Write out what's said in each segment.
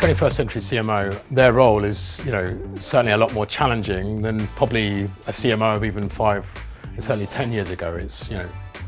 21st century CMO, their role is, certainly a lot more challenging than probably a CMO of even 5 and certainly 10 years ago. It's,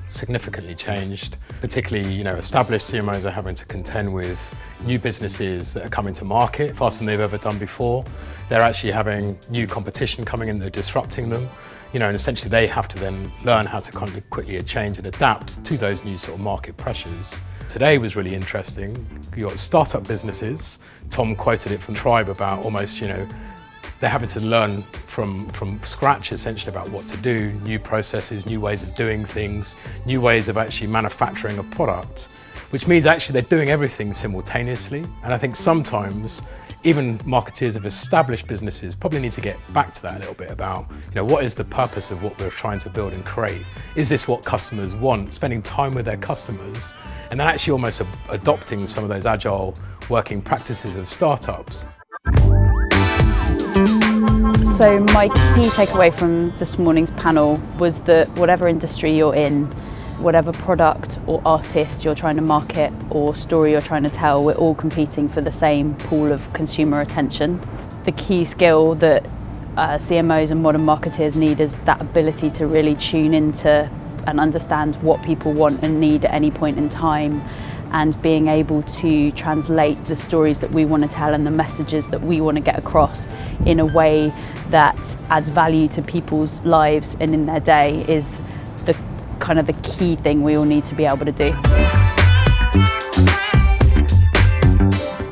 significantly changed. Particularly, established CMOs are having to contend with new businesses that are coming to market faster than they've ever done before. They're actually having new competition coming in, they're disrupting them. And essentially they have to then learn how to kind of quickly change and adapt to those new sort of market pressures. Today was really interesting. You got startup businesses. Tom quoted it from Tribe about almost, they're having to learn from scratch essentially about what to do, new processes, new ways of doing things, new ways of actually manufacturing a product, which means actually they're doing everything simultaneously. And I think sometimes even marketeers of established businesses probably need to get back to that a little bit about, what is the purpose of what we're trying to build and create? Is this what customers want? Spending time with their customers and then actually almost adopting some of those agile working practices of startups. So my key takeaway from this morning's panel was that whatever industry you're in, whatever product or artist you're trying to market or story you're trying to tell, we're all competing for the same pool of consumer attention. The key skill that CMOs and modern marketers need is that ability to really tune into and understand what people want and need at any point in time, and being able to translate the stories that we want to tell and the messages that we want to get across in a way that adds value to people's lives and in their day is the kind of the key thing we all need to be able to do.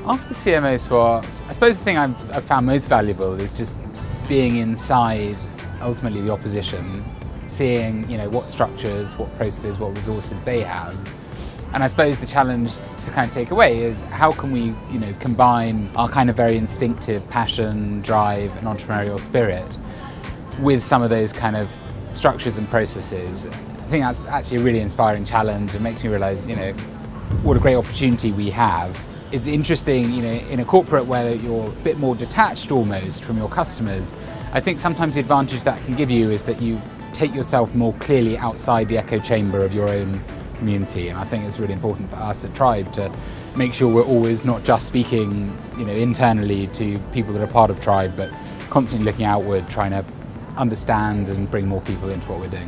After the CMO SWAT, I suppose the thing I've found most valuable is just being inside, ultimately, the opposition, seeing what structures, what processes, what resources they have. And I suppose the challenge to kind of take away is how can we, combine our kind of very instinctive passion, drive and entrepreneurial spirit with some of those kind of structures and processes. I think that's actually a really inspiring challenge and makes me realise, what a great opportunity we have. It's interesting, in a corporate where you're a bit more detached almost from your customers, I think sometimes the advantage that can give you is that you take yourself more clearly outside the echo chamber of your own community, and I think it's really important for us at Tribe to make sure we're always not just speaking, internally to people that are part of Tribe, but constantly looking outward, trying to understand and bring more people into what we're doing.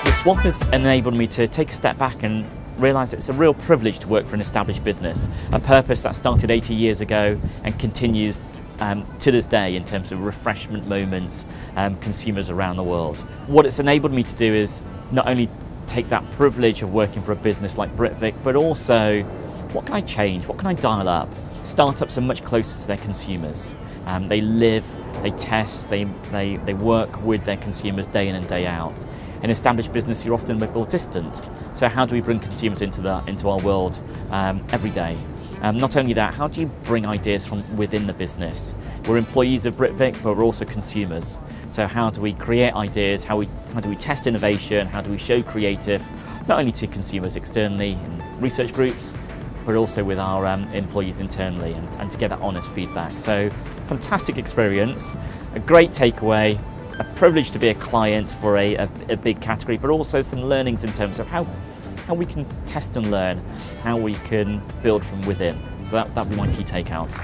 The swap has enabled me to take a step back and realise it's a real privilege to work for an established business, a purpose that started 80 years ago and continues to this day in terms of refreshment moments, consumers around the world. What it's enabled me to do is not only take that privilege of working for a business like Britvic, but also what can I change, what can I dial up? Startups are much closer to their consumers. They live, they test, they work with their consumers day in and day out. In established business, you're often a bit more distant. So how do we bring consumers into our world every day? Not only that, how do you bring ideas from within the business? We're employees of Britvic, but we're also consumers. So how do we create ideas? How do we test innovation? How do we show creative, not only to consumers externally in research groups, but also with our employees internally and to get that honest feedback. So fantastic experience, a great takeaway, a privilege to be a client for a big category, but also some learnings in terms of how we can test and learn, how we can build from within. So that would be my key takeouts.